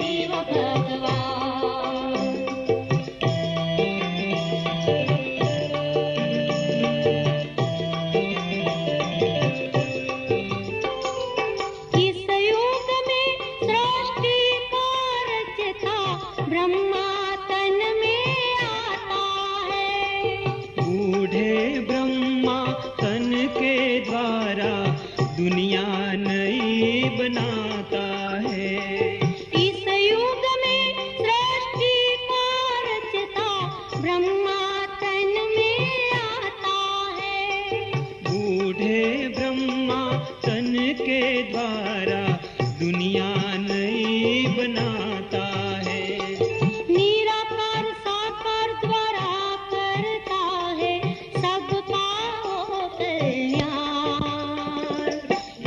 शिव भगवान। इस युग में सृष्टि का रचता ब्रह्मा तन में आता है। बूढ़े ब्रह्मा तन के द्वारा दुनिया नई बनाता है। इस युग में सृष्टि का रचता ब्रह्मा तन में आता है। बूढ़े ब्रह्मा तन के द्वारा दुनिया नई बनाता है। निराकार साकार द्वारा करता है सबका वो कल्याण।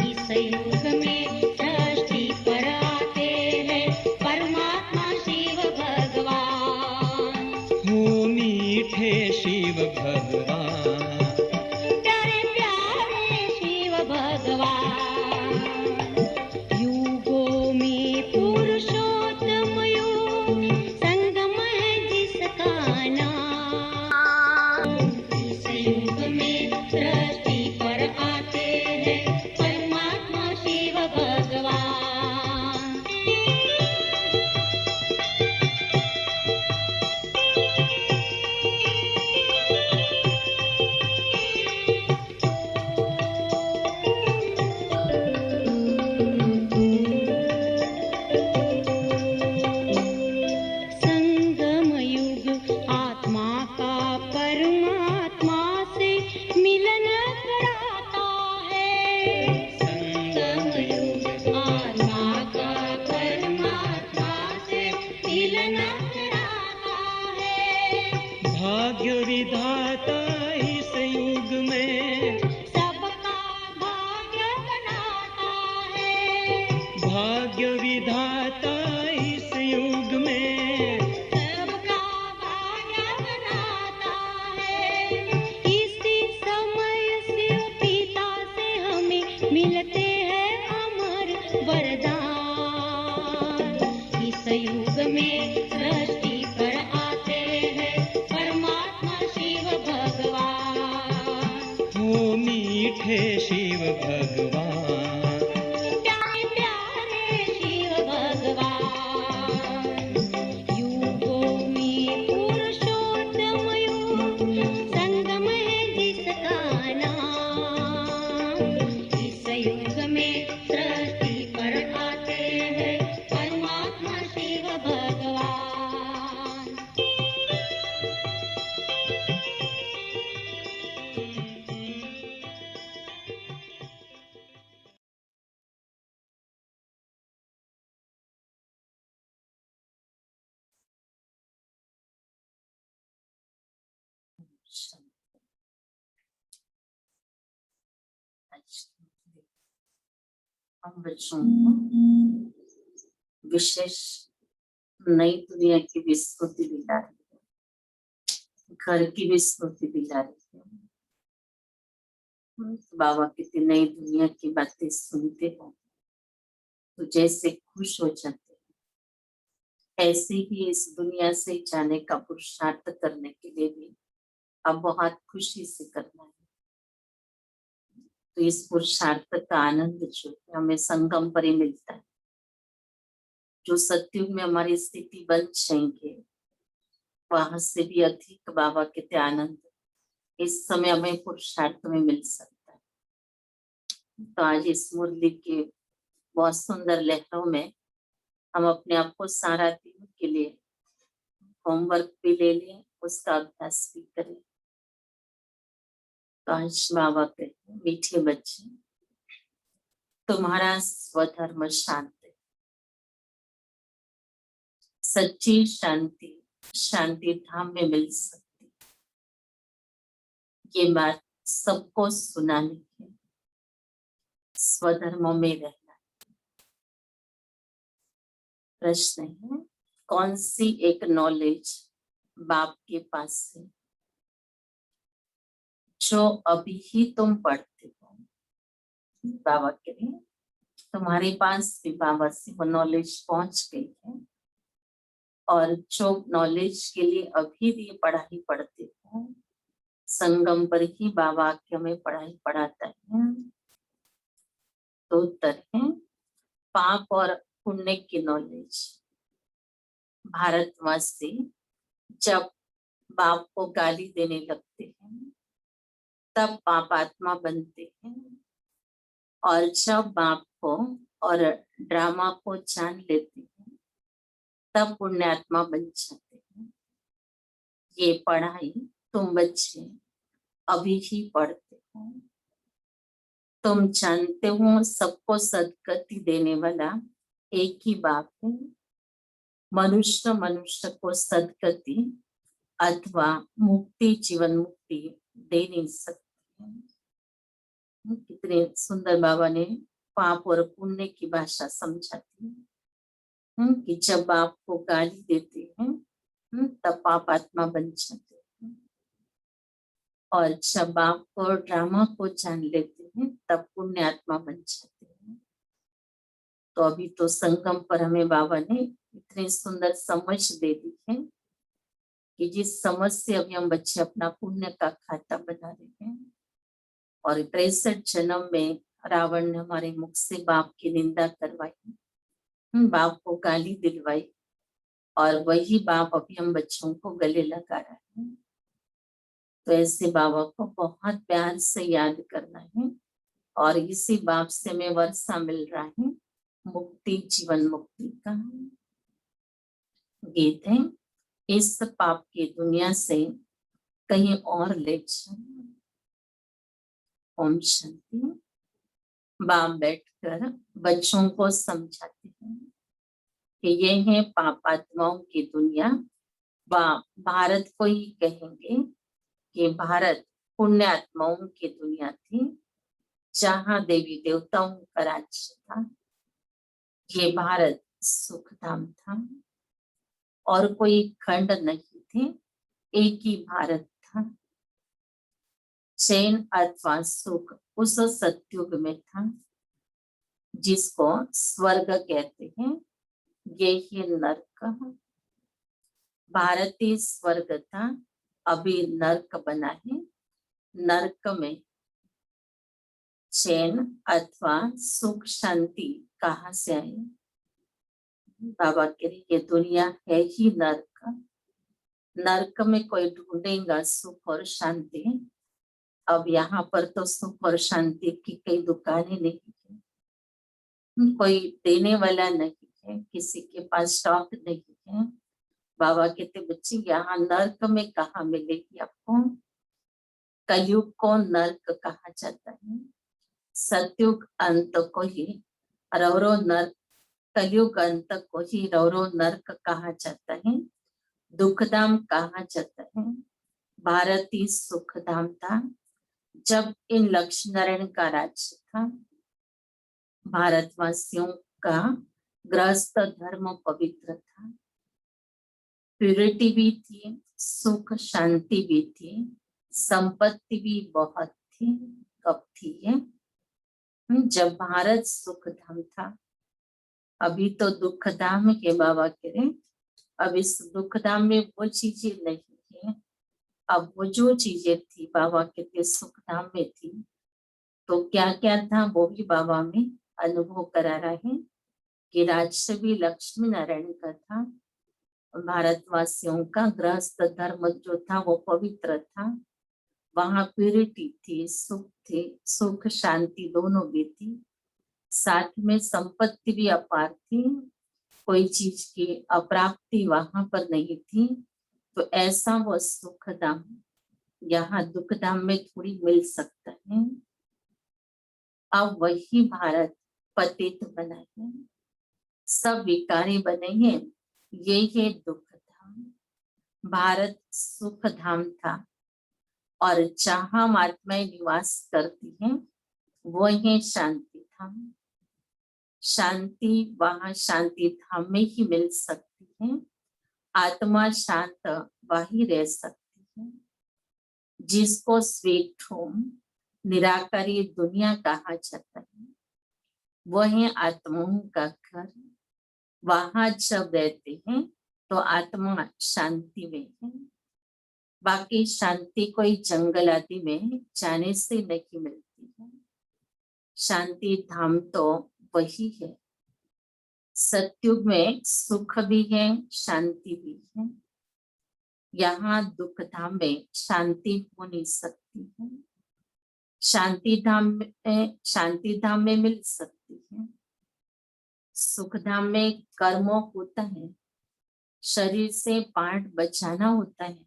इस युग में सृष्टि पर आते हैं परमात्मा शिव भगवान। हो मीठे शिव भगवान, प्यारे प्यारे शिव भगवान। युगों में पुरुषोत्तम युग संगम है जिसका नाम। इस युग में सृष्टि पर आते हैं परमात्मा शिव भगवान। संगम युग आत्मा का परमात्मा से मिलन कराता है। संगम युग आत्मा का परमात्मा से मिलन कराता है। भाग्य विधाता इस युग में, सबका भाग्य बनाता है। भाग्य विधाता इस युग में, सबका भाग्य बनाता है। इसी समय शिव पिता से हमें मिलते हैं अमर वरदान। इस युग में सृष्टि पर आते हैं परमात्मा शिव भगवान। हो मीठे शिव भगवान, प्यारे प्यारे शिव भगवान। युगों में पुरुषोत्तम युग संगम है जिसका नाम। इस युग में सृष्टि पर आते हैं परमात्मा शिव भगवान। हम बच्चों को विशेष नई दुनिया की विस्मृति दिला रही है, घर की विस्मृति दिला रही है। बाबा कितनी नई दुनिया की बातें सुनते हो तो जैसे खुश हो जाते हैं, ऐसे ही इस दुनिया से जाने का पुरुषार्थ करने के लिए भी अब बहुत खुशी से करना है। तो इस पुरुषार्थ का आनंद जो है हमें संगम पर ही मिलता है। जो सत्युग में हमारी स्थिति बन जाएंगे वहां से भी अधिक बाबा के आनंद इस समय हमें पुरुषार्थ में मिल सकता है। तो आज इस मुरली के बहुत सुंदर लहरों में हम अपने आप को सारा दिन के लिए होमवर्क भी ले लें, उसका अभ्यास भी करें। तो आज बाबा कहते हैं, मीठे बच्चे तुम्हारा स्वधर्म शांत है। सच्ची शांति शांति धाम में मिल सकती। ये बात सबको सुनानी है, स्वधर्मों में रहना। प्रश्न है, कौन सी एक नॉलेज बाप के पास है जो अभी ही तुम पढ़ते हो? बाबा कह रहे हैं तुम्हारे पास भी बाबा से वो नॉलेज पहुंच गई है और जो नॉलेज के लिए अभी भी पढ़ाई पढ़ते हैं, संगम पर ही बाबा आके हमें पढ़ाई पढ़ाता है। तो उत्तर है पाप और पुण्य की नॉलेज। भारतवासी जब बाप को गाली देने लगते हैं तब पापात्मा बनते हैं, और जब बाप को और ड्रामा को जान लेते हैं तब पुण्यात्मा बन जाते हैं। ये पढ़ाई तुम बच्चे अभी ही पढ़ते हो। तुम जानते हो सबको सदगति देने वाला एक ही बाप है। मनुष्य मनुष्य को सदगति अथवा मुक्ति, जीवन मुक्ति दे नहीं सकते हैं। कितने सुंदर बाबा ने पाप और पुण्य की भाषा समझाती है कि जब बाप को गाली देते हैं तब पाप आत्मा बन जाते हैं, और जब बाप को ड्रामा को जान लेते हैं तब पुण्य आत्मा बन जाते हैं। तो अभी तो संगम पर हमें बाबा ने इतनी सुंदर समझ दे दी है कि जिस समझ से अभी हम बच्चे अपना पुण्य का खाता बना रहे हैं, और 63 जन्म में रावण ने हमारे मुख से बाप की निंदा करवाई, बाप को गाली दिलवाई, और वही बाप अभी हम बच्चों को गले लगा रहा है। तो ऐसे बाबा को बहुत प्यार से याद करना है, और इसी बाप से हमें वर्षा मिल रहा है मुक्ति, जीवन मुक्ति का गीत है। इस पाप की दुनिया से कहीं और ले जाए। ओम शांति। बाप बैठकर बच्चों को समझाते हैं कि ये है पापात्माओं की दुनिया। भारत को ही कहेंगे कि भारत पुण्यात्माओं की दुनिया थी, जहां देवी देवताओं का राज्य था। ये भारत सुखधाम था, और कोई खंड नहीं थे, एक ही भारत था। चैन अथवा सुख उस सतयुग में था जिसको स्वर्ग कहते हैं, ये ही नरक। भारतीय स्वर्ग था, अभी नरक बना है। नरक में चैन अथवा सुख शांति कहाँ से आए? बाबा कह रहे ये दुनिया है ही नरक। नरक में कोई ढूंढेगा सुख और शांति। अब यहाँ पर तो सुख और शांति की कई दुकानें नहीं है, कोई देने वाला नहीं है, किसी के पास स्टॉक नहीं है। बाबा कहते बच्चे यहाँ नरक में कहाँ मिलेगी आपको? कलयुग को नरक कहा जाता है। सतयुग अंत को ही रौरो नरक, कलयुग अंत को ही रौरो नरक कहा जाता है, दुखधाम कहा जाता है। भारतीय सुखधाम था जब इन लक्ष्मी नारायण का राज्य था। भारतवासियों का गृहस्थ धर्म पवित्र था, प्यूरिटी भी थी, सुख शांति भी थी, संपत्ति भी बहुत थी। कब थी ये? जब भारत सुखधाम था। अभी तो दुखधाम है बाबा कह रहे। अब इस दुखधाम में वो चीजें नहीं है। अब वो जो चीजें थी बाबा कहते सुखधाम में थी, तो क्या क्या था वो भी बाबा में अनुभव करा रहा है कि राज्य भी लक्ष्मी नारायण का था। भारतवासियों का गृहस्थ धर्म जो था वो पवित्र था, वहां प्यूरिटी थी, सुख थे, सुख शांति दोनों भी थी। साथ में संपत्ति भी अपार थी, कोई चीज की अप्राप्ति वहां पर नहीं थी। तो ऐसा वो सुखधाम यहाँ दुखधाम में थोड़ी मिल सकता है। अब वही भारत पतित बना है, सब विकारी बने हैं, ये दुखधाम। भारत सुखधाम था, और जहां आत्माएं निवास करती हैं वो है शांति धाम। शांति वहां शांति धाम में ही मिल सकती है। आत्मा शांत वही रह सकती है। जिसको स्वीट होम, निराकारी दुनिया कहा जाता है, वो है आत्माओं का घर। वहां जब रहते हैं तो आत्मा शांति में है। बाकी शांति कोई जंगल आदि में जाने से नहीं मिलती है। शांति धाम तो वही है। सतयुग में सुख भी है, शांति भी है। यहाँ दुख धाम में शांति हो नहीं सकती है। शांति धाम में मिल सकती है। सुख धाम में कर्म होता है, शरीर से पार्ट बचाना होता है।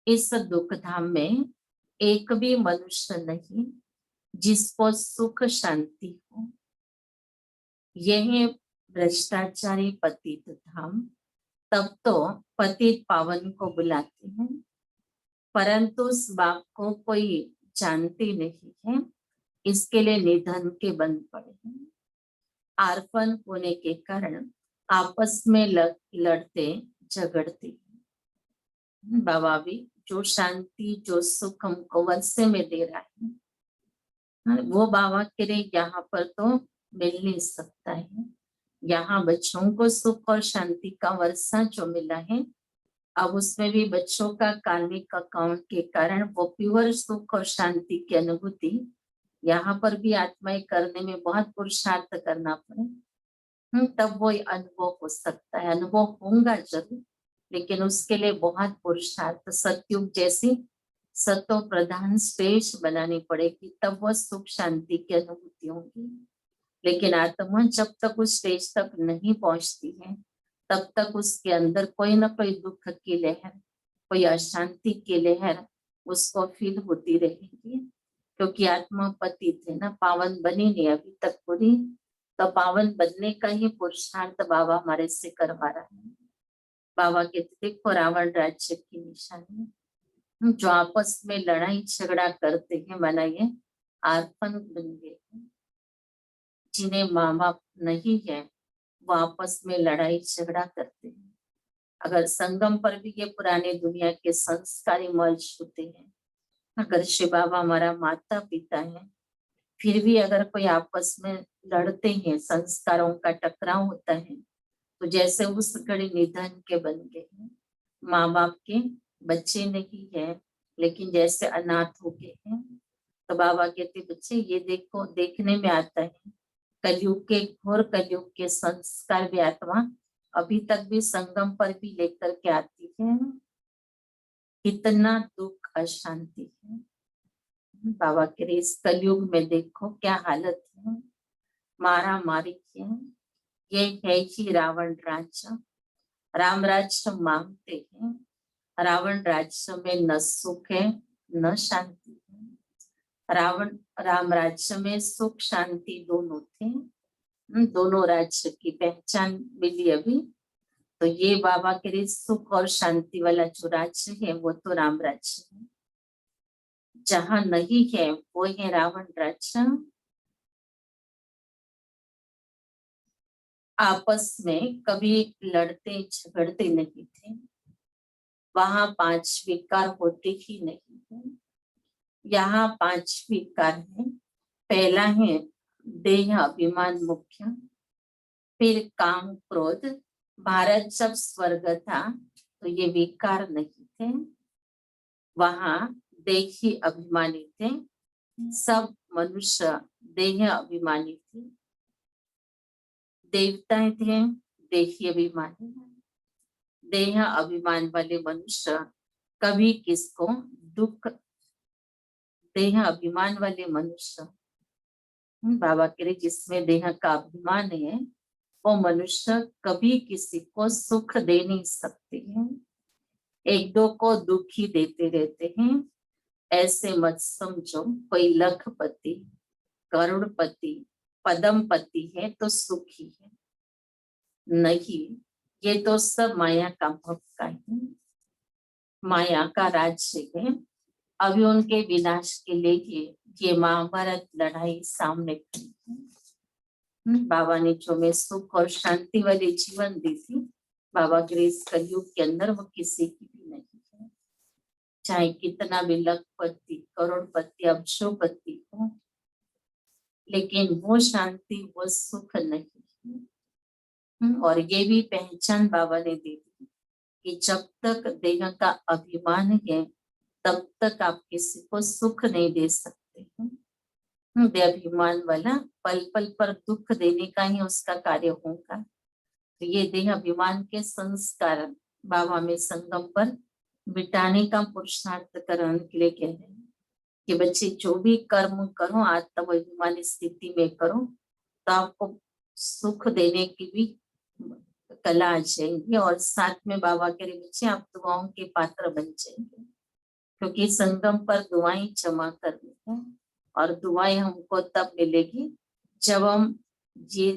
इस दुख धाम में एक भी मनुष्य नहीं जिसको सुख शांति हो। यह भ्रष्टाचारी पतित धाम तब तो पतित पावन को बुलाते हैं, परंतु उस बाप को कोई जानते नहीं है, इसके लिए निधन के बन पड़े हैं। आर्पण होने के कारण आपस में लड़ते झगड़ते हैं। बाबा भी जो शांति जो सुख हमको वर्षे में दे रहा है, वो बाबा के लिए यहाँ पर तो मिल नहीं सकता है। यहाँ बच्चों को सुख और शांति का वर्षा जो मिला है, अब उसमें भी बच्चों का कार्मिक अकाउंट के कारण वो प्योर सुख और शांति की अनुभूति यहाँ पर भी आत्माएं करने में बहुत पुरुषार्थ करना पड़े, तब वो अनुभव हो सकता है। अनुभव होगा जरूर, लेकिन उसके लिए बहुत पुरुषार्थ सतयुग जैसी सतो प्रधान स्टेज बनानी पड़ेगी, तब वह सुख शांति की अनुभूति होगी। लेकिन आत्मा जब तक उस स्टेज तक नहीं पहुंचती है, तब तक उसके अंदर कोई ना कोई दुख की लहर, कोई अशांति की लहर उसको फील होती रहेगी, क्योंकि आत्मा पतित है ना, पावन बनी नहीं अभी तक पूरी। तो पावन बनने का ही पुरुषार्थ बाबा हमारे से करवा रहा है। बाबा के देखो रावण राज्य की निशानी, जो आपस में लड़ाई झगड़ा करते हैं, बनाइए आर्पण बन गए। जिन्हें माँ बाप नहीं है वो आपस में लड़ाई झगड़ा करते हैं। अगर संगम पर भी ये पुराने दुनिया के संस्कारी मर्ज होते हैं, अगर शिव बाबा हमारा माता पिता है, फिर भी अगर कोई आपस में लड़ते हैं, संस्कारों का टकराव होता है, तो जैसे उस घड़ी निधन के बन गए हैं। माँ बाप के बच्चे नहीं है, लेकिन जैसे अनाथ हो गए हैं। तो बाबा कहते बच्चे ये देखो, देखने में आता है कलयुग के घोर कलयुग के संस्कार भी आत्मा अभी तक भी संगम पर भी लेकर के आती है। कितना दुख अशांति है बाबा के इस कलयुग में, देखो क्या हालत है, मारा मारी है। ये है ही रावण राज्य। राम राज्य मांगते हैं, रावण राज्य में न सुख है न शांति है। राम राज्य में सुख शांति दोनों थे, दोनों राज्य की पहचान मिली अभी। तो ये बाबा के लिए सुख और शांति वाला जो राज्य है वो तो राम राज्य है। जहां नहीं है वो है रावण राज्य। आपस में कभी लड़ते झगड़ते नहीं थे, वहां 5 विकार होते ही नहीं है। यहाँ 5 विकार है। पहला है देह अभिमान मुख्य, फिर काम क्रोध। भारत जब स्वर्ग था तो ये विकार नहीं थे, वहां देही अभिमानी थे। सब मनुष्य देह अभिमानी थे, देवताएं थे देही अभिमानी। देह अभिमान वाले मनुष्य कभी किसको दुख, देह अभिमान वाले मनुष्य बाबा के लिए जिसमें देह का अभिमान है, वो मनुष्य कभी किसी को सुख दे नहीं सकते हैं, एक दो को दुखी देते रहते हैं। ऐसे मत समझो कोई लखपति करोड़पति पदमपति है तो सुखी है, नहीं। ये तो सब माया का भक्का है, माया का राज्य है। अभी उनके विनाश के लिए ये महाभारत लड़ाई सामने खड़ी है। बाबा ने जो में सुख और शांति वाले जीवन दी थी, बाबा के इस कलयुग के अंदर वो किसी की भी नहीं है। चाहे कितना भी लखपति करोड़पति अब्जोपति हो, लेकिन वो शांति वो सुख नहीं है। और ये भी पहचान बाबा ने दी थी कि जब तक देह का अभिमान है तब तक आप किसी को सुख नहीं दे सकते हैं। देहाभिमान वाला पल पल पर दुख देने का ही उसका कार्य होगा। तो ये देह अभिमान के संस्कार बाबा में संगम पर मिटाने का पुरुषार्थ करने के लिए कह रहे हैं कि बच्चे जो भी कर्म करो आत्माभिमानी स्थिति में करो तो आपको सुख देने की भी कला आ जाएगी और साथ में बाबा के बच्चे आप दुआओं के पात्र बन जाएंगे, क्योंकि संगम पर दुआएं जमा करनी है और दुआएं हमको तब मिलेगी जब हम ये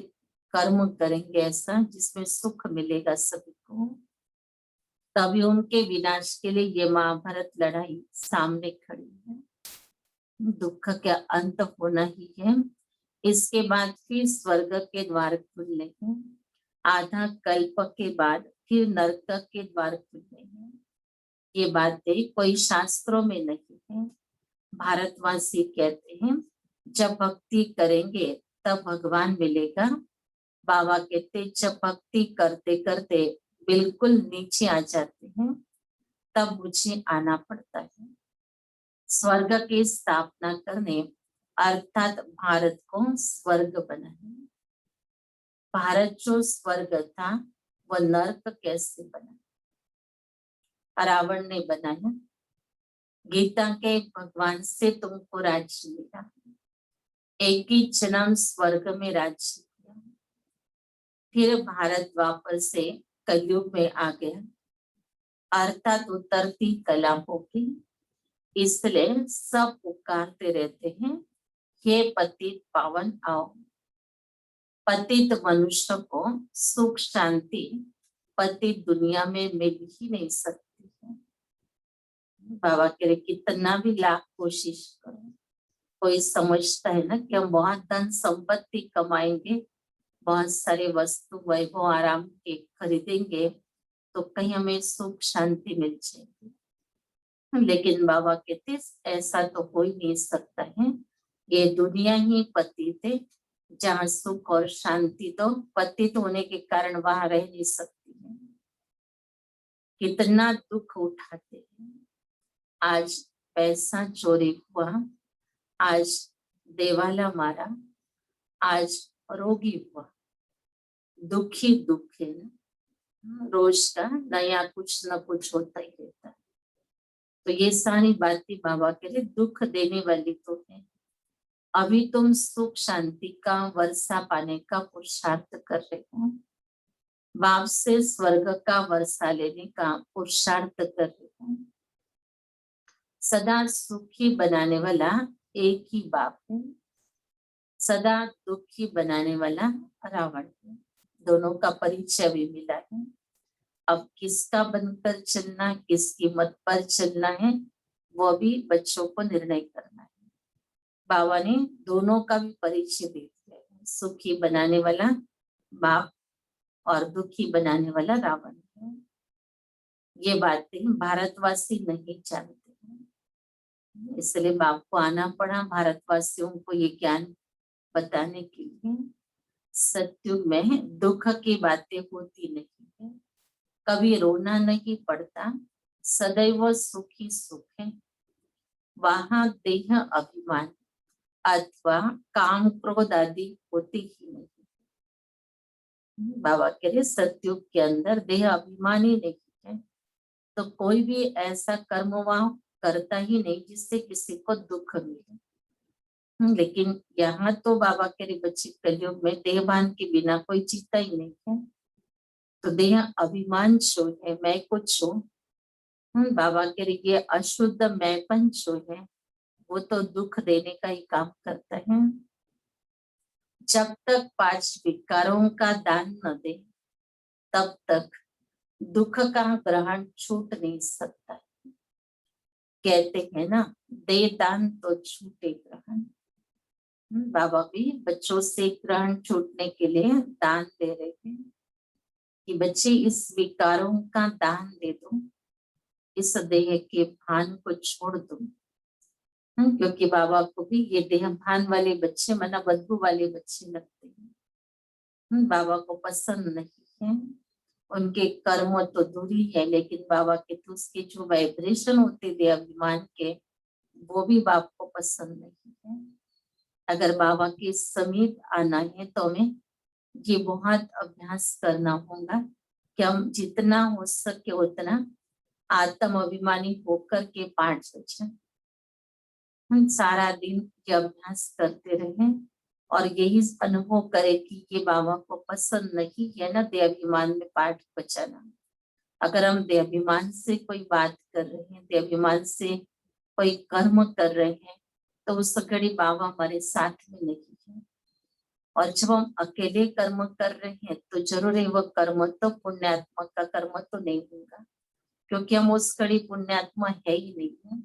कर्म करेंगे ऐसा जिसमें सुख मिलेगा सभी को। तभी उनके विनाश के लिए ये महाभारत लड़ाई सामने खड़ी है। दुख का अंत होना ही है, इसके बाद फिर स्वर्ग के द्वार खुलने हैं, आधा कल्प के बाद फिर नरक के द्वार खुलने हैं। ये बातें कोई शास्त्रों में नहीं है। भारतवासी कहते हैं जब भक्ति करेंगे तब भगवान मिलेगा। बाबा कहते जब भक्ति करते करते बिल्कुल नीचे आ जाते हैं तब मुझे आना पड़ता है। स्वर्ग की स्थापना करने अर्थात भारत को स्वर्ग बनाने। भारत जो स्वर्ग था वह नरक कैसे बना? रावण ने बनाया। गीता के भगवान से तुमको राज्य मिला, एक ही जन्म स्वर्ग में राज्य किया, फिर भारत वापस से कलयुग में आ गया, अर्थात उतरती कला होगी। इसलिए सब पुकारते रहते हैं हे पतित पावन आओ। पतित मनुष्य को सुख शांति पतित दुनिया में मिल ही नहीं सकती है। बाबा कह रहे कितना भी लाख कोशिश करो, कोई समझता है ना कि हम बहुत धन संपत्ति कमाएंगे, बहुत सारे वस्तु वैभव आराम के खरीदेंगे तो कहीं हमें सुख शांति मिल जाएगी। लेकिन बाबा कहते ऐसा तो हो ही नहीं सकता है। ये दुनिया ही पतित है, जहाँ सुख और शांति तो पतित होने के कारण वहां रह नहीं सकती है। कितना दुख उठाते हैं। आज पैसा चोरी हुआ, आज देवाला मारा, आज रोगी हुआ, दुखी दुख है ना। रोज का नया कुछ न कुछ होता ही रहता है। तो ये सारी बातें बाबा के लिए दुख देने वाली तो है। अभी तुम सुख शांति का वर्षा पाने का पुरुषार्थ कर रहे हो, बाप से स्वर्ग का वर्षा लेने का पुरुषार्थ कर रहे हो। सदा सुखी बनाने वाला एक ही बाप है, सदा दुखी बनाने वाला रावण है। दोनों का परिचय भी मिला है। अब किसका बनकर चलना, किसकी मत पर चलना है, वो भी बच्चों को निर्णय करना है। बाबा ने दोनों का भी परिचय दे दिया है। सुखी बनाने वाला बाप और दुखी बनाने वाला रावण है। ये बातें भारतवासी नहीं जानते हैं, इसलिए बाप को आना पड़ा भारतवासियों को ये ज्ञान बताने के लिए। सत्युग में दुख की बातें होती नहीं है, कभी रोना नहीं पड़ता, सदैव सुखी सुख है। वहां देह अभिमान अथवा काम क्रोध आदि होती ही नहीं। बाबा कह रहे सत्युग के अंदर देह अभिमान ही नहीं है, तो कोई भी ऐसा कर्म वहां करता ही नहीं जिससे किसी को दुख मिले। लेकिन यहाँ तो बाबा कह रहे बच्चे कलयुग में देहभान के बिना कोई जीता ही नहीं है। तो देह अभिमान जो है, मैं कुछ हूँ, बाबा कह रहे ये अशुद्ध मैंपन जो है वो तो दुख देने का ही काम करता है। जब तक 5 विकारों का दान न दे तब तक दुख का ग्रहण छूट नहीं सकता। कहते हैं ना दे दान तो छूटे ग्रहण। बाबा भी बच्चों से ग्रहण छूटने के लिए दान दे रहे हैं कि बच्चे इस विकारों का दान दे दो, इस देह के भान को छोड़ दो। क्योंकि बाबा को भी ये देह भान वाले बच्चे मना बदबू वाले बच्चे लगते हैं, बाबा को पसंद नहीं है। उनके कर्म तो दूर ही है, लेकिन बाबा के तो उसके जो वाइब्रेशन होते थे अभिमान के, वो भी बाप को पसंद नहीं है। अगर बाबा के समीप आना है तो हमें ये बहुत अभ्यास करना होगा कि हम जितना हो सके उतना आत्म अभिमानी होकर के पाठ सोचें। हम सारा दिन ये अभ्यास करते रहें और यही अनुभव करें कि ये बाबा को पसंद नहीं है ना देहाभिमान में पाठ बचाना। अगर हम देहाभिमान से कोई बात कर रहे हैं, देहाभिमान से कोई कर्म कर रहे हैं, तो उस घड़ी बाबा हमारे साथ में नहीं है। और जब हम अकेले कर्म कर रहे हैं तो जरूर है वो कर्म तो पुण्यात्मा का कर्म तो नहीं होगा, क्योंकि हम उस घड़ी पुण्यात्मा है ही नहीं है,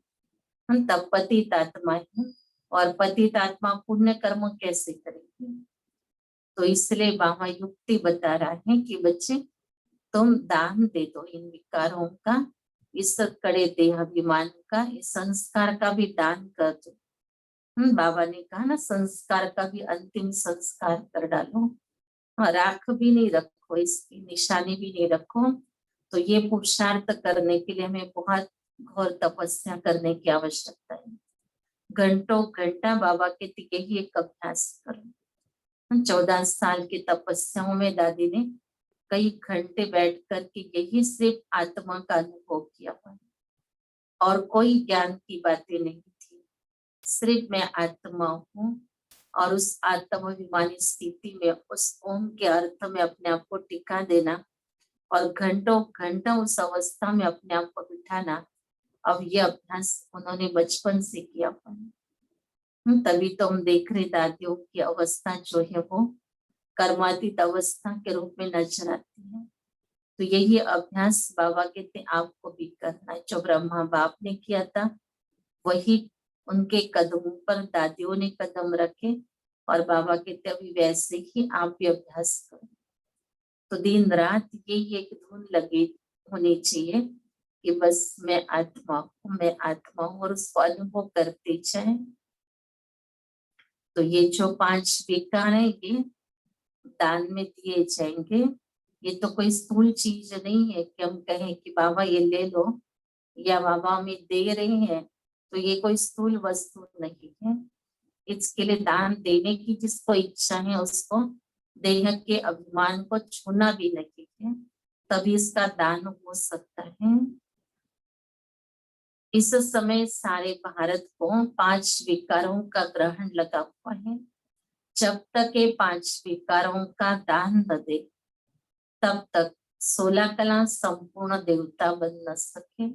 हम तब पतित आत्मा है। और पतित आत्मा पुण्य कर्म कैसे करेंगे? तो इसलिए बाबा युक्ति बता रहा है कि बच्चे तुम दान दे दो इन विकारों का, इस कड़े देहाभिमान का, इस संस्कार का भी दान कर दो। बाबा ने कहा ना संस्कार का भी अंतिम संस्कार कर डालो, राख भी नहीं रखो, इसकी निशानी भी नहीं रखो। तो ये पुरुषार्थ करने के लिए हमें बहुत घोर तपस्या करने की आवश्यकता है। घंटों घंटा बाबा के टिके ही एक अभ्यास करो। 14 साल की तपस्याओं में दादी ने कई घंटे बैठ करके यही सिर्फ आत्मा का अनुभव किया हुआ, और कोई ज्ञान की बातें नहीं थी। सिर्फ मैं आत्मा हूँ और उस आत्माभिमानी स्थिति में उस ओम के अर्थ में अपने आप को टिका देना और घंटों घंटा उस अवस्था में अपने आप को बिठाना। अब ये अभ्यास उन्होंने बचपन से किया हुआ है। तभी तो हम देख रहे दादियों की अवस्था जो है वो कर्मातीत अवस्था के रूप में नजर आती है। तो यही अभ्यास बाबा कहते आपको भी करना है। जो ब्रह्मा बाप ने किया था वही उनके कदमों पर दादियों ने कदम रखे, और बाबा कहते अभी वैसे ही आप भी अभ्यास करो। तो दिन रात यही एक धुन लगी होनी चाहिए कि बस मैं आत्मा हूँ, मैं आत्मा हूँ, और उसको अनुभव करते जाए। तो ये जो 5 विकार है ये दान में दिए जाएंगे। ये तो कोई स्थूल चीज नहीं है कि हम कहें कि बाबा ये ले लो या बाबा हमें दे रहे हैं, तो ये कोई स्थूल वस्तु नहीं है। इसके लिए दान देने की जिसको इच्छा है उसको देह के अभिमान को छूना भी नहीं है, तभी इसका दान हो सकता है। इस समय सारे भारत को 5 विकारों का ग्रहण लगा हुआ है। जब तक ये 5 विकारों का दान न दे तब तक 16 कला संपूर्ण देवता बन न सके।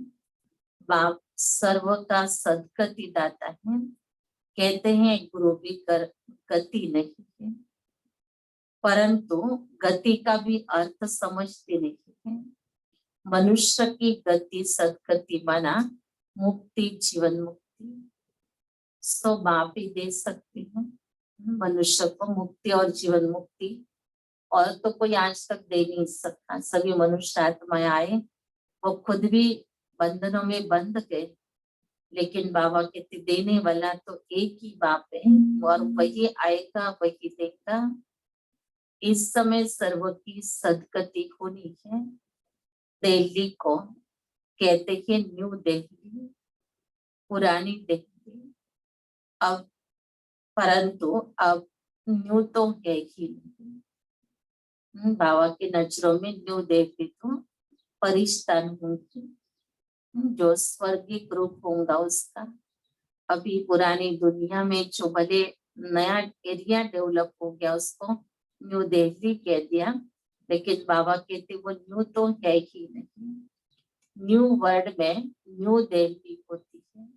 बाप सर्व का सदगति दाता है। कहते हैं गुरु भी कर गति नहीं है, परंतु गति का भी अर्थ समझते नहीं है। मनुष्य की गति सदगति माना मुक्ति, जीवन मुक्ति। सो बाप ही दे सकती है मनुष्य को मुक्ति और जीवन मुक्ति, और तो कोई आज तक दे नहीं सकता। सभी मनुष्य आत्माएं आए, वो खुद भी बंधनों में बंध गए, लेकिन बाबा कहते देने वाला तो एक ही बाप है, और वही आएगा वही देगा। इस समय सर्व की सदगति होनी है। दिल्ली को कहते हैं न्यू दिल्ली, पुरानी दिल्ली। अब परंतु अब न्यू तो है ही नहीं। बाबा की नजरों में न्यू दिल्ली तो परिष्ठान होगी, जो स्वर्गीय रूप होगा उसका। अभी पुरानी दुनिया में जो भले नया एरिया डेवलप हो गया उसको न्यू दिल्ली कह दिया, लेकिन बाबा कहते वो न्यू तो है ही नहीं। न्यू वर्ड में न्यू दिल्ली होती है,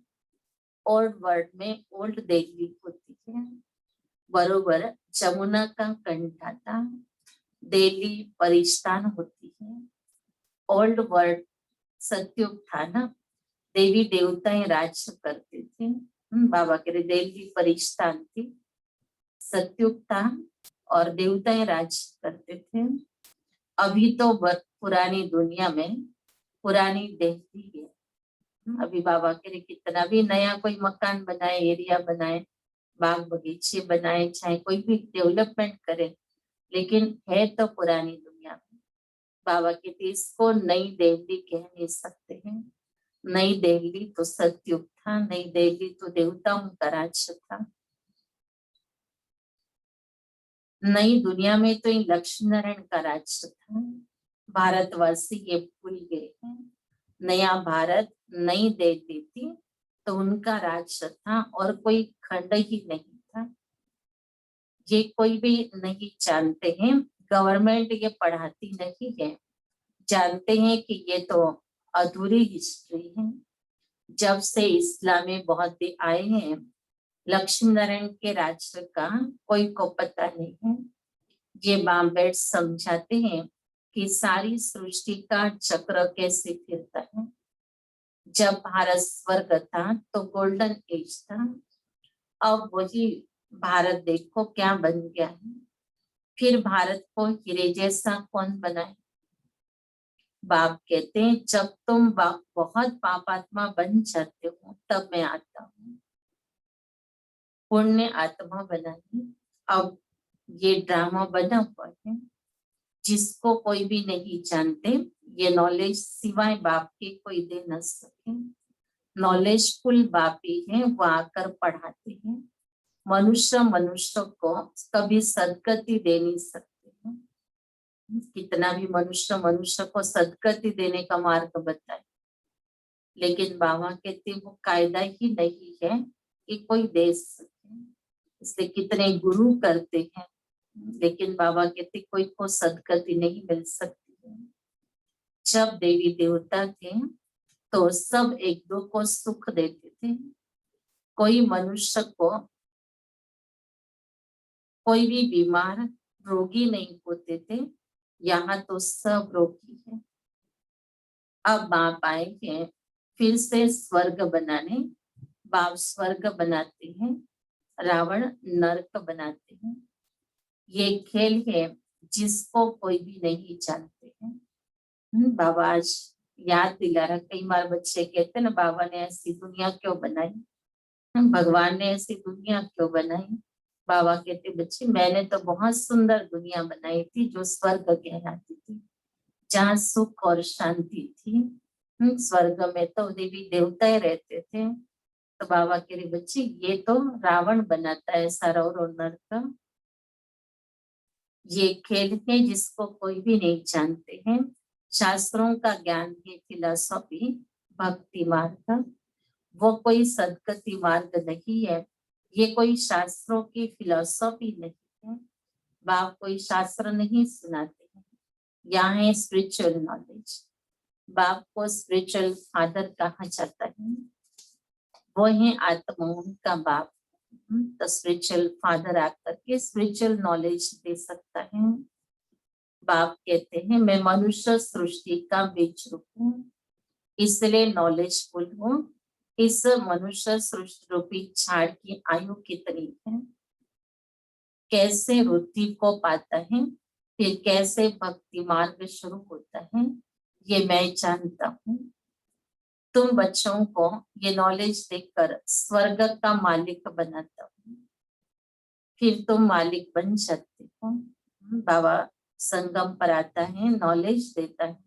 ओल्ड वर्ड में ओल्ड दिल्ली होती है। बरोबर जमुना का कंठा था, दिल्ली परिष्ठान होती है। ओल्ड वर्ड सत्युग था ना, देवी देवताएं राज्य करते थे। बाबा के दिल्ली परिष्ठान थी, सत्युग था और देवताएं राज्य करते थे। अभी तो पुरानी दुनिया में पुरानी दिल्ली है। अभी बाबा के कितना भी नया कोई मकान बनाए, एरिया बनाए, बाग बगीचे बनाए, चाहे कोई भी डेवलपमेंट करे, लेकिन है तो पुरानी दुनिया में। बाबा कहते इसको नई देवली कह नहीं सकते हैं। नई देवली तो सतयुग था, नई देवली तो देवताओं का राज्य था। नई दुनिया में तो इन लक्ष्मी नारायण का राज्य था। भारतवासी ये भूल गए हैं। नया भारत नई देवली थी तो उनका राज्य था और कोई खंड ही नहीं था। ये कोई भी नहीं जानते हैं, गवर्नमेंट ये पढ़ाती नहीं है। जानते हैं कि ये तो अधूरी हिस्ट्री है। जब से इस्लाम में बहुत आए हैं, लक्ष्मी नारायण के राज्य का कोई को पता नहीं है। ये बाम्बेड समझाते हैं कि सारी सृष्टि का चक्र कैसे फिरता है। जब भारत स्वर्ग था तो गोल्डन एज था। अब वही भारत देखो क्या बन गया है। फिर भारत को हीरे जैसा कौन बनाए। बाप कहते हैं जब तुम बहुत पापात्मा बन जाते हो तब मैं आता हूँ पुण्य आत्मा बनाने। अब ये ड्रामा बना हुआ है जिसको कोई भी नहीं जानते। ये नॉलेज सिवाय बाप के कोई दे न सके। नॉलेज फुल बाप ही है, वो आकर पढ़ाते हैं। मनुष्य मनुष्य को कभी सदगति दे नहीं सकते हैं। कितना भी मनुष्य मनुष्य को सदगति देने का मार्ग बताए, लेकिन बाबा कहते वो कायदा ही नहीं है कि कोई दे सके। इसलिए कितने गुरु करते हैं, लेकिन बाबा कहते कोई को सदगति नहीं मिल सकती है। जब देवी देवता थे तो सब एक दो को सुख देते थे। कोई मनुष्य को कोई भी बीमार रोगी नहीं होते थे। यहाँ तो सब रोगी है। अब बाप आए हैं फिर से स्वर्ग बनाने। बाप स्वर्ग बनाते हैं, रावण नरक बनाते हैं। ये खेल है जिसको कोई भी नहीं जानते हैं। बाबा आज याद दिला रहा। कई बार बच्चे कहते ना बाबा ने ऐसी दुनिया क्यों बनाई, भगवान ने ऐसी दुनिया क्यों बनाई। बाबा कहते बच्चे मैंने तो बहुत सुंदर दुनिया बनाई थी जो स्वर्ग कहलाती थी, जहाँ सुख और शांति थी। स्वर्ग में तो देवी देवता ही रहते थे। तो बाबा कह रहे बच्चे ये तो रावण बनाता है सारा और नरक। ये खेल है जिसको कोई भी नहीं जानते हैं। शास्त्रों का ज्ञान है फिलॉसफी भक्ति मार्ग, वो कोई सदगति मार्ग नहीं है। ये कोई शास्त्रों की फिलॉसफी नहीं है। बाप कोई शास्त्र नहीं सुनाते हैं। यहाँ है स्पिरिचुअल नॉलेज। बाप को स्पिरिचुअल फादर कहा जाता है। वो है आत्माओं का बाप। तो स्पिरिचुअल फादर आकर के स्पिरिचुअल नॉलेज दे सकता है। बाप कहते हैं मैं मनुष्य सृष्टि का बीज रूप हूँ, इसलिए नॉलेजफुल हूँ। इस मनुष्य सृष्टि रूपी झाड़ की आयु कितनी है, कैसे रुद्धि को पाता है, फिर कैसे भक्ति मार्ग शुरू होता है, ये मैं जानता हूँ। तुम बच्चों को ये नॉलेज देकर स्वर्ग का मालिक बनाता हूँ, फिर तुम मालिक बन सकते हो। बाबा संगम पर आता है, नॉलेज देता है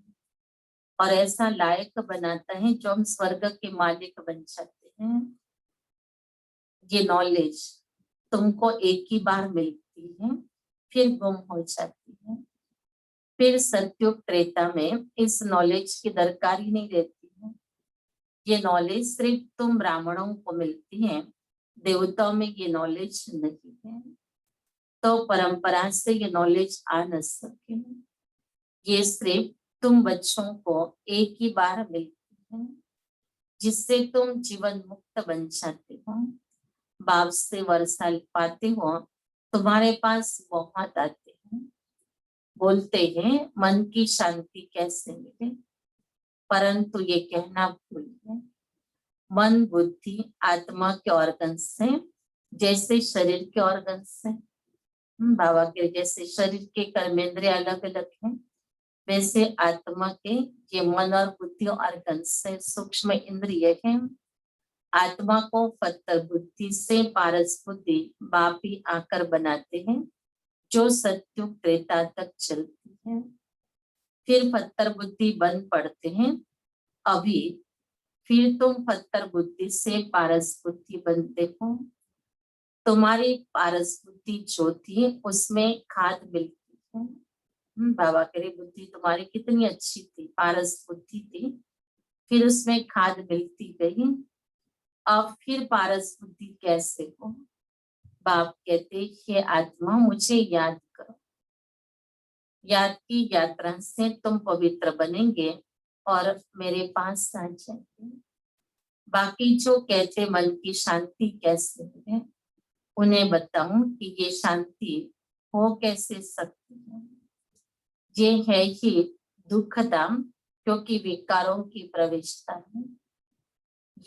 और ऐसा लायक बनाता है जो हम स्वर्ग के मालिक बन जाते हैं। ये नॉलेज तुमको एक ही बार मिलती है, फिर गुम हो जाती है। फिर सत्युग त्रेता में इस नॉलेज की दरकार ही नहीं रहती है। ये नॉलेज सिर्फ तुम ब्राह्मणों को मिलती है, देवताओं में ये नॉलेज नहीं है। तो परंपरा से ये नॉलेज आ न सके। ये सिर्फ तुम बच्चों को एक ही बार मिलती है, जिससे तुम जीवन मुक्त बन जाते हो। बाप से वर्षा पाते हो, तुम्हारे पास बहुत आते हैं। बोलते हैं मन की शांति कैसे मिले, परंतु ये कहना भूल है। मन बुद्धि आत्मा के ऑर्गन से, जैसे शरीर के ऑर्गन से। बाबा के जैसे शरीर के कर्मेंद्रिय अलग अलग हैं, वैसे आत्मा के ये मन और बुद्धि ऑर्गन से सूक्ष्म इंद्रिय है। आत्मा को फतर बुद्धि से पारस बुद्धि बाप ही आकर बनाते हैं, जो सत्युग त्रेता तक चलती है। फिर पत्थर बुद्धि बन पड़ते हैं। अभी फिर तुम पत्थर बुद्धि से पारस बुद्धि बनते हो। तुम्हारी पारस बुद्धि जो थी उसमें खाद मिलती है। बाबा कह रहे बुद्धि तुम्हारी कितनी अच्छी थी, पारस बुद्धि थी, फिर उसमें खाद मिलती गई। अब फिर पारस बुद्धि कैसे हो? बाप कहते हे आत्मा मुझे याद करो। याद की यात्रा से तुम पवित्र बनेंगे और मेरे पास आ जाएंगे। बाकी जो कहते मन की शांति कैसे है, उन्हें बताऊं कि ये शांति हो कैसे सकती है। ये है ही दुखधाम, क्योंकि विकारों की प्रविष्टा है।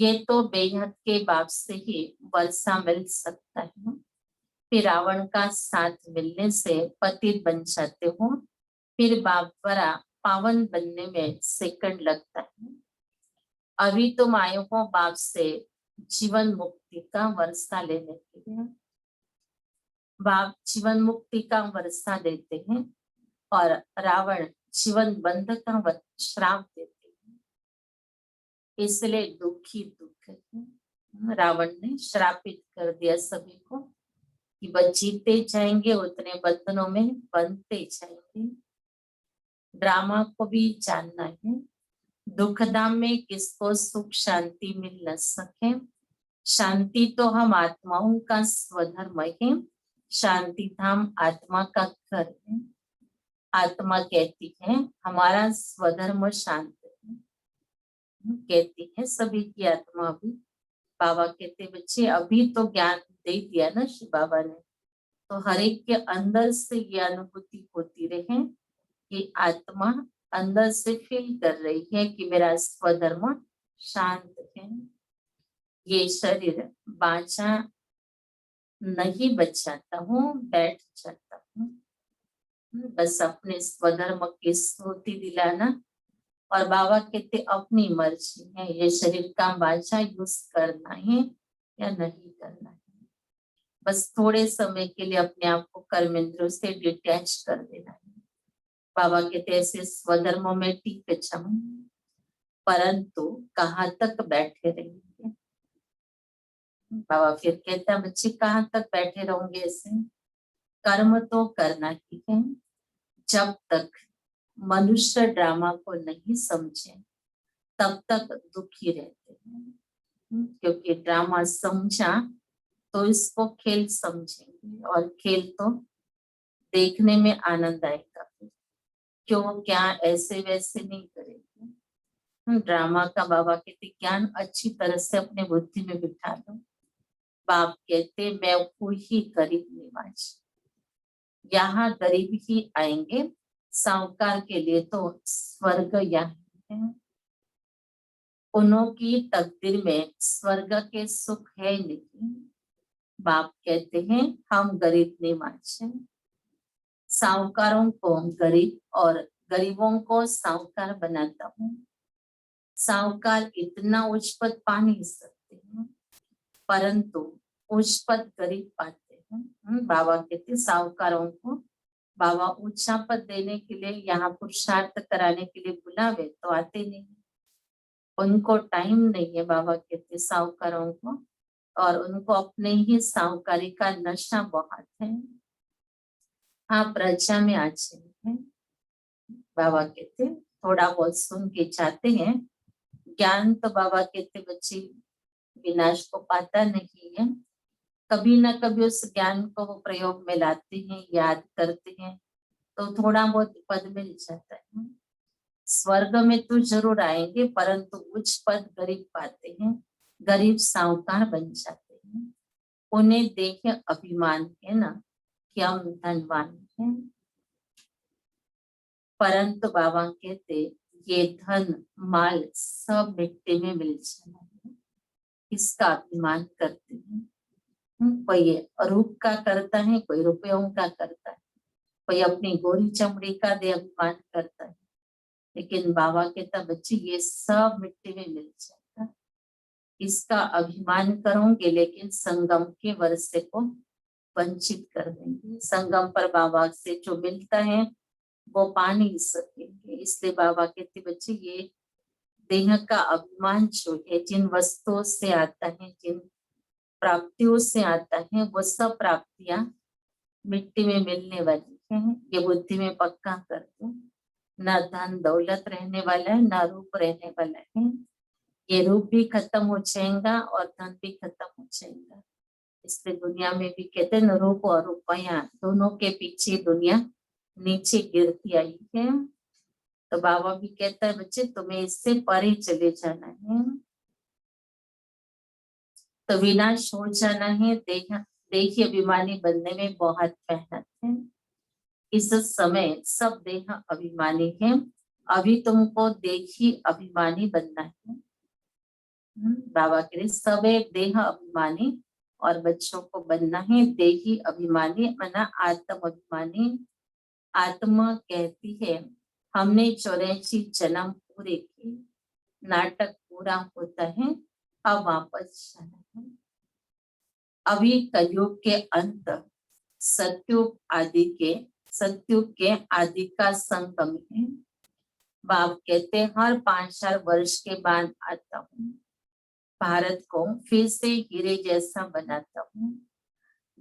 ये तो बेहद के बाप से ही वर्षा मिल सकता है। फिर रावण का साथ मिलने से पतित बन जाते हो। फिर बाप द्वारा पावन बनने में सेकंड लगता है। अभी तुम आए हो बाप से जीवन मुक्ति का वर्षा लेने के लिए। बाप जीवन मुक्ति का वर्षा देते हैं और रावण जीवन बंध का श्राप देते हैं। इसलिए दुखी दुख है। रावण ने श्रापित कर दिया सभी को कि बस जीते जाएंगे, उतने बंधनों में बनते जाएंगे। ड्रामा को भी जानना है। दुखधाम में किसको सुख शांति मिल न सके। शांति तो हम आत्माओं का स्वधर्म है। शांति धाम आत्मा का घर है। आत्मा कहती है हमारा स्वधर्म शांत है। कहती है सभी की आत्मा भी। बाबा कहते बच्चे अभी तो ज्ञान दे दिया ना शिव बाबा ने, तो हर एक के अंदर से ये अनुभूति होती रहे कि आत्मा अंदर से फील कर रही है कि मेरा स्वधर्म शांत है। ये शरीर बाचा नहीं बचाता हूँ, बैठ जाता हूँ। बस अपने स्वधर्म की स्मृति दिलाना। और बाबा कहते अपनी मर्जी है ये शरीर का बाचा यूज करना है या नहीं करना है। बस थोड़े समय के लिए अपने आप को कर्मेंद्रों से डिटैच कर देना है। बाबा कहते ऐसे स्वधर्मों में टिक जाऊं, परंतु कहाँ तक बैठे रहेंगे। बाबा फिर कहता बच्चे कहाँ तक बैठे रहोगे ऐसे। कर्म तो करना ही है। जब तक मनुष्य ड्रामा को नहीं समझे तब तक दुखी रहते हैं। क्योंकि ड्रामा समझा तो इसको खेल समझेंगे और खेल तो देखने में आनंद आएगा। क्यों क्या ऐसे वैसे नहीं करेंगे। ड्रामा का बाबा कहते ज्ञान अच्छी तरह से अपने बुद्धि में बिठा लो। बाप कहते मैं हूँ ही गरीब निवाज। यहाँ गरीब ही आएंगे, साहूकार के लिए तो स्वर्ग यहाँ है। उन्हों की तकदीर में स्वर्ग के सुख है नहीं। बाप कहते हैं हम गरीब निवाज हैं। साहूकारों को गरीब और गरीबों को साहूकार बनाता हूँ। साहूकार इतना उच्च पद पा नहीं सकते हैं, परंतु उच्च पद गरीब पाते हैं। बाबा कहते साहूकारों को बाबा ऊंचा पद देने के लिए यहाँ पुरुषार्थ कराने के लिए बुलावे तो आते नहीं। उनको टाइम नहीं है बाबा कहते साहूकारों को, और उनको अपने ही साहूकारी का नशा बहुत है। हाँ प्रजा में आ जाए बाबा कहते थोड़ा बहुत सुन के जाते हैं। ज्ञान तो बाबा कहते बच्चे विनाश को पाता नहीं है। कभी ना कभी उस ज्ञान को वो प्रयोग में लाते हैं, याद करते हैं, तो थोड़ा बहुत पद मिल जाता है। स्वर्ग में तो जरूर आएंगे, परंतु उच्च पद गरीब पाते हैं, गरीब साहूकार बन जाते हैं। उन्हें देखे अभिमान है ना कि हम धनवान हैं। परंतु बाबा कहते ये धन माल सब मिट्टी में मिल जाना है, इसका अभिमान करते हैं। कोई रूप का करता है, कोई रुपयों का करता है, कोई अपनी गोरी चमड़ी का दे अभिमान करता है। लेकिन बाबा कहता बच्चे ये सब मिट्टी में मिल जाएगा, इसका अभिमान करोगे लेकिन संगम के वर्षे को वंचित कर देंगे। संगम पर बाबा से जो मिलता है वो पा नहीं सकेंगे। इसलिए बाबा कहते बच्चे ये देह का अभिमान जो है जिन वस्तुओं से आता है, जिन प्राप्तियों से आता है, वो सब प्राप्तियां मिट्टी में मिलने वाली है। ये बुद्धि में पक्का कर दो। न धन दौलत रहने वाला है, न रूप रहने वाला है। ये रूप भी खत्म हो जाएगा और धन भी खत्म हो जाएगा। इसलिए दुनिया में भी कहते हैं न रूप और रुपया दोनों के पीछे दुनिया नीचे गिरती आई है। तो बाबा भी कहता है बच्चे तुम्हें इससे परे चले जाना है, तो विनाश हो जाना है। देखिए अभिमानी बनने में बहुत मेहनत है। इस समय सब देह अभिमानी है। अभी तुमको देखी अभिमानी बनना है। बाबा के लिए सब एक देह अभिमानी और बच्चों को बनना है देही अभिमानी, माना आत्म अभिमानी। आत्मा कहती है हमने 84 जन्म पूरे किए, नाटक पूरा होता है, अब वापस जाना है। अभी कलयुग के अंत सत्युग के आदि का संगम है। बाप कहते हर 5-4 वर्ष के बाद आता हूँ, भारत को फिर से हीरे जैसा बनाता हूँ।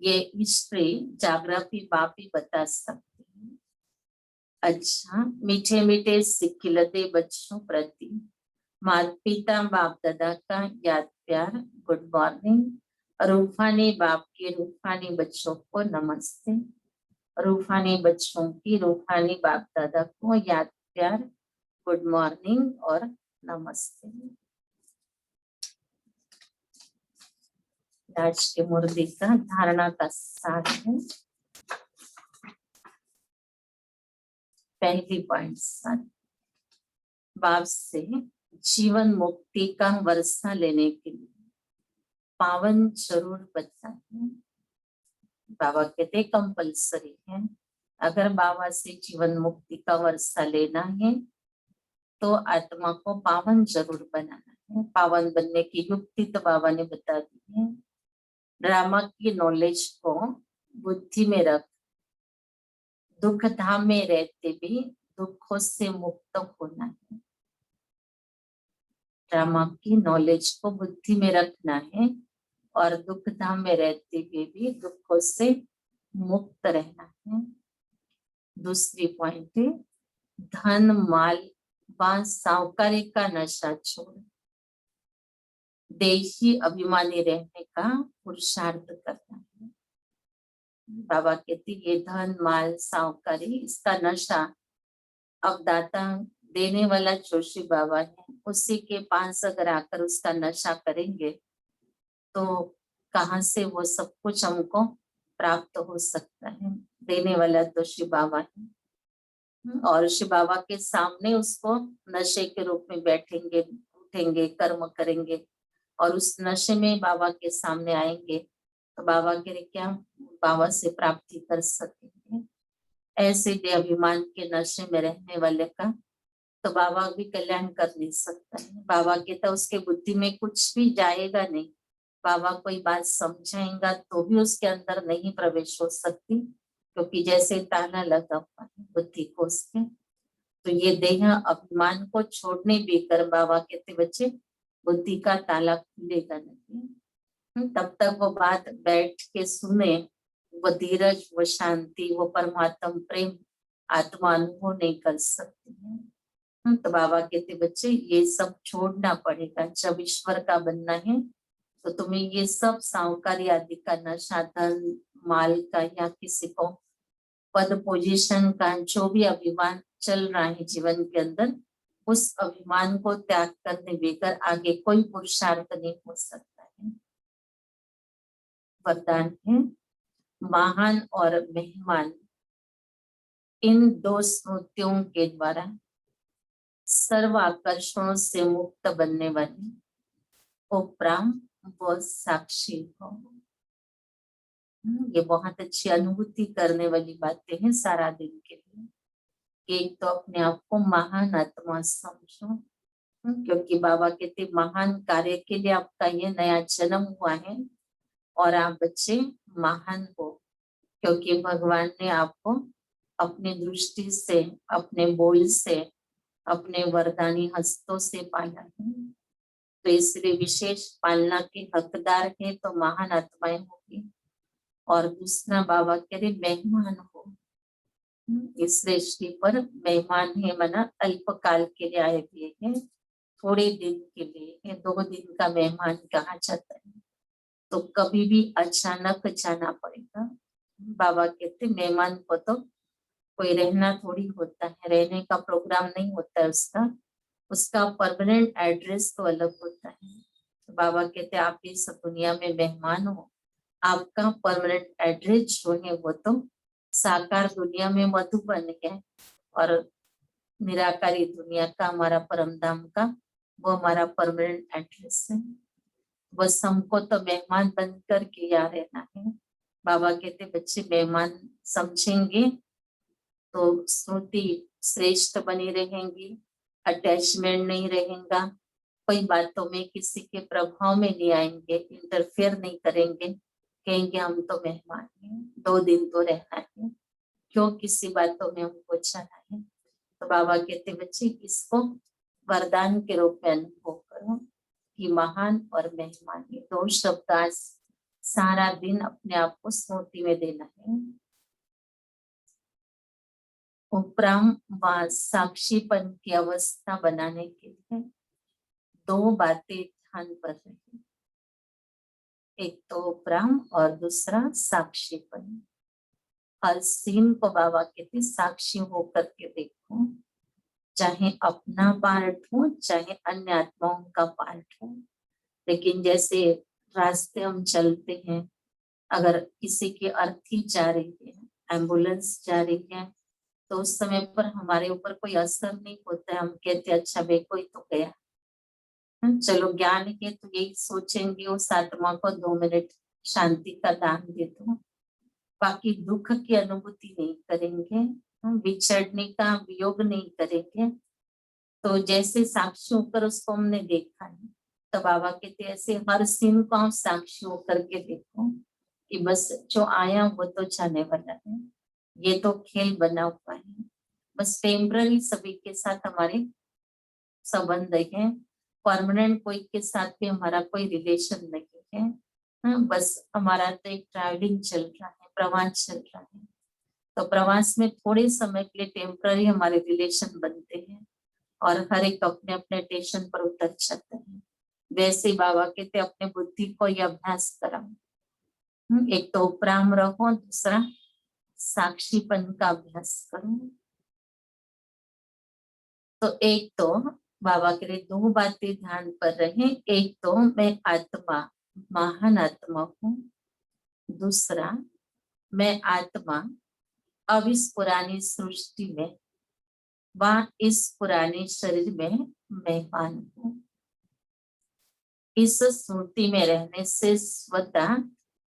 ये हिस्ट्री ज्योग्राफी बाप ही बता सकते हैं। अच्छा, मीठे मीठे सिखिलते बच्चों प्रति माता पिता बाप दादा का याद प्यार, गुड मॉर्निंग। रूफानी बाप के रूफानी बच्चों को नमस्ते। रूफानी बच्चों की रूफानी बाप दादा को याद प्यार, गुड मॉर्निंग और नमस्ते। आज के मुर्दे का धारणा का सार है। पहली पॉइंट साथ बाप से जीवन मुक्ति का वर्षा लेने के लिए पावन जरूर बनना है। बाबा कहते कंपल्सरी है। अगर बाबा से जीवन मुक्ति का वर्षा लेना है तो आत्मा को पावन जरूर बनाना है। पावन बनने की युक्ति तो बाबा ने बता दी है। ड्रामा की नॉलेज को बुद्धि में रख, दुख धाम में रहते भी दुखों से मुक्त होना है। ड्रामा की नॉलेज को बुद्धि में रखना है और दुख धाम में रहते हुए भी दुखों से मुक्त रहना है। दूसरी पॉइंट है धन माल व साहूकारी का नशा छोड़ देशी अभिमानी रहने का पुरुषार्थ करना है। बाबा कहते ये धन माल साहूकारी इसका नशा अब दाता देने वाला जोशी बाबा है, उसी के पास अगर आकर उसका नशा करेंगे तो कहाँ से वो सब कुछ हमको प्राप्त हो सकता है। देने वाला तो शिव बाबा है और शिव बाबा के सामने उसको नशे के रूप में बैठेंगे, उठेंगे, कर्म करेंगे और उस नशे में बाबा के सामने आएंगे तो बाबा के लिए क्या बाबा से प्राप्ति कर सकेंगे। ऐसे दे अभिमान के नशे में रहने वाले का तो बाबा भी कल्याण कर नहीं सकता है। बाबा के तो उसके बुद्धि में कुछ भी जाएगा नहीं। बाबा कोई बात समझाएगा तो भी उसके अंदर नहीं प्रवेश हो सकती, क्योंकि जैसे ताला लगा हुआ है बुद्धि को उसके। तो ये देह अभिमान को छोड़ने भी कर बाबा कहते बच्चे बुद्धि का ताला खुलेगा नहीं। तब तक वो बात बैठ के सुने, वो धीरज, वो शांति, वो परमात्म प्रेम आत्मा अनुभव नहीं कर सकती है। तो बाबा कहते बच्चे ये सब छोड़ना पड़ेगा। जब ईश्वर का बनना है तो तुम्हें ये सब साहूकारी आदि का नशा, धन माल का या किसी को पद पोजीशन का जो भी अभिमान चल रहा है जीवन के अंदर, उस अभिमान को त्याग करने बगैर आगे कोई पुरुषार्थ नहीं हो सकता है। वरदान है महान और मेहमान इन दो स्मृतियों के द्वारा सर्व आकर्षणों से मुक्त बनने वाली उपराम वो साक्षी हो। ये बहुत अच्छी अनुभूति करने वाली बातें हैं सारा दिन के लिए। एक तो अपने आप को महान आत्मा समझो, क्योंकि बाबा कहते महान कार्य के लिए आपका ये नया जन्म हुआ है और आप बच्चे महान हो, क्योंकि भगवान ने आपको अपनी दृष्टि से, अपने बोल से, अपने वरदानी हस्तों से पाला है। तो इसलिए विशेष पालना के हकदार है तो महान आत्माएं होगी। और दूसरा बाबा कह रहे मेहमान हो। इस सृष्टि पर मेहमान है, मना अल्पकाल के लिए आए हुए हैं, थोड़े दिन के लिए। 2 दिन का मेहमान कहा जाता है, तो कभी भी अचानक जाना पड़ेगा। बाबा कहते मेहमान को तो कोई रहना थोड़ी होता है, रहने का प्रोग्राम नहीं होता है उसका, उसका परमानेंट एड्रेस तो अलग होता है। तो बाबा कहते आप इस दुनिया में मेहमान हो, आपका परमानेंट एड्रेस जो है वो तो साकार दुनिया में मधुबन है, और निराकारी दुनिया का, हमारा परम धाम का, वो हमारा परमानेंट एड्रेस है। बस हमको तो मेहमान बन करके यहाँ रहना है। बाबा कहते बच्चे मेहमान समझेंगे तो स्मृति श्रेष्ठ बनी रहेंगी, अटैचमेंट नहीं रहेगा, कोई बातों में किसी के प्रभाव में नहीं आएंगे, इंटरफेयर नहीं करेंगे, कहेंगे हम तो मेहमान हैं, 2 दिन तो रहना है, क्यों किसी बातों में हमको जाना है। तो बाबा कहते बच्चे इसको वरदान के रूप में अनुभव करो कि महान और मेहमान, ये 2 शब्द आज सारा दिन अपने आप को स्मृति में देना है। उपराम व साक्षीपन की अवस्था बनाने के लिए 2 बातें ध्यान पर रही, एक तो उपराम और दूसरा साक्षीपन। हर सीन को बाबा कहते साक्षी होकर के देखो, चाहे अपना पार्ट हो चाहे अन्य आत्माओं का पार्ट हो। लेकिन जैसे रास्ते हम चलते हैं, अगर किसी की अर्थी जा रही है, एम्बुलेंस जा रही है, तो उस समय पर हमारे ऊपर कोई असर नहीं होता है, हम कहते अच्छा वे कोई तो गया। चलो ज्ञान है तो यही सोचेंगे उस आत्मा को 2 मिनट शांति का दान दे दो, बाकी दुख की अनुभूति नहीं करेंगे, विछड़ने का वियोग नहीं करेंगे। तो जैसे साक्षी होकर उसको हमने देखा है, तो बाबा कहते ऐसे हर सीन को हम साक्षी होकर के देखो कि बस जो आया वो तो जाने वाला है, ये तो खेल बना हुआ है, बस टेम्पररी सभी के साथ हमारे संबंध है, परमानेंट कोई के साथ भी हमारा कोई रिलेशन नहीं है। बस हमारा तो एक ट्रैवलिंग चल रहा है, प्रवास चल रहा है। तो प्रवास में थोड़े समय के लिए टेम्पररी हमारे रिलेशन बनते हैं और हर एक अपने अपने स्टेशन पर उतर जाता है। वैसे बाबा कहते अपने बुद्धि को यह अभ्यास कराओ, एक तो उपराम रहो, दूसरा साक्षीपन का अभ्यास करो। तो एक तो बाबा के लिए 2 बातें ध्यान पर रहे, एक तो मैं आत्मा, महान आत्मा हूँ, दूसरा मैं आत्मा अब इस पुरानी सृष्टि में व इस पुराने शरीर में मेहमान हूँ। इस स्मृति में रहने से स्वतः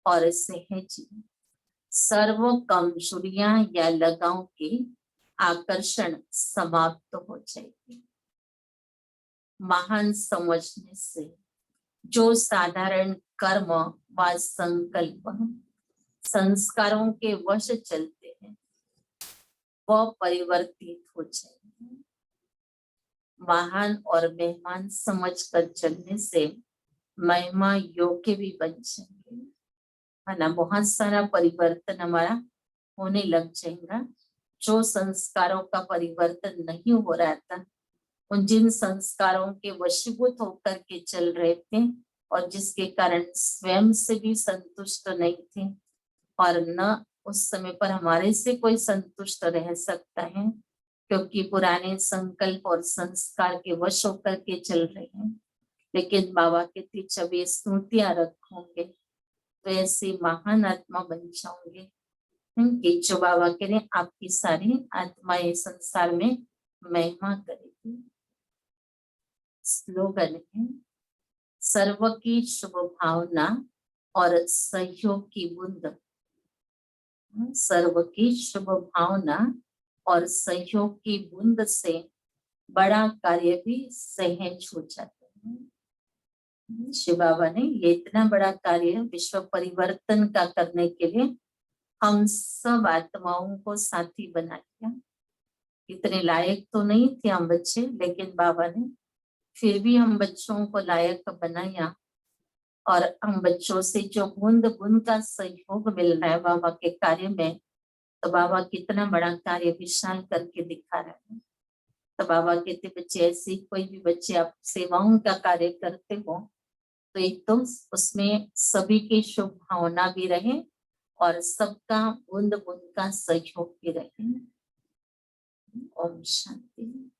और सहज सर्व कमजोरियां या लगाव की आकर्षण समाप्त हो जाएगी। महान समझने से जो साधारण कर्म व संकल्प संस्कारों के वश चलते हैं वह परिवर्तित हो जाएंगे। महान और मेहमान समझ कर चलने से महिमा योग्य भी बन जाएंगे, है ना। बहुत सारा परिवर्तन हमारा होने लग जाएगा। जो संस्कारों का परिवर्तन नहीं हो रहा था, उन जिन संस्कारों के वशीभूत होकर के चल रहे थे और जिसके कारण स्वयं से भी संतुष्ट नहीं थे और न उस समय पर हमारे से कोई संतुष्ट रह सकता है, क्योंकि पुराने संकल्प और संस्कार के वश होकर के चल रहे हैं। लेकिन बाबा के जब ये स्मृतियां रखोगे तो ऐसे महान आत्मा बन जाओगे कि जो बाबा कह रहे आपकी सारी आत्माएं संसार में महिमा करेगी। स्लोगन है सर्व की शुभ भावना और सहयोग की बूंद। सर्व की शुभ भावना और सहयोग की बूंद से बड़ा कार्य भी सहज हो जाता है। शिव बाबा ने ये इतना बड़ा कार्य विश्व परिवर्तन का करने के लिए हम सब आत्माओं को साथी बना दिया। इतने लायक तो नहीं थे हम बच्चे, लेकिन बाबा ने फिर भी हम बच्चों को लायक बनाया। और हम बच्चों से जो बूंद बूंद का सहयोग मिल रहा है बाबा के कार्य में, तो बाबा कितना बड़ा कार्य विशाल करके दिखा रहा है। तो बाबा कहते बच्चे, ऐसे कोई भी बच्चे आप सेवाओं का कार्य करते हो तो एक तो उसमें सभी की शुभ भावना भी रहे और सबका बूंद बूंद का सहयोग भी रहे। ओम शांति।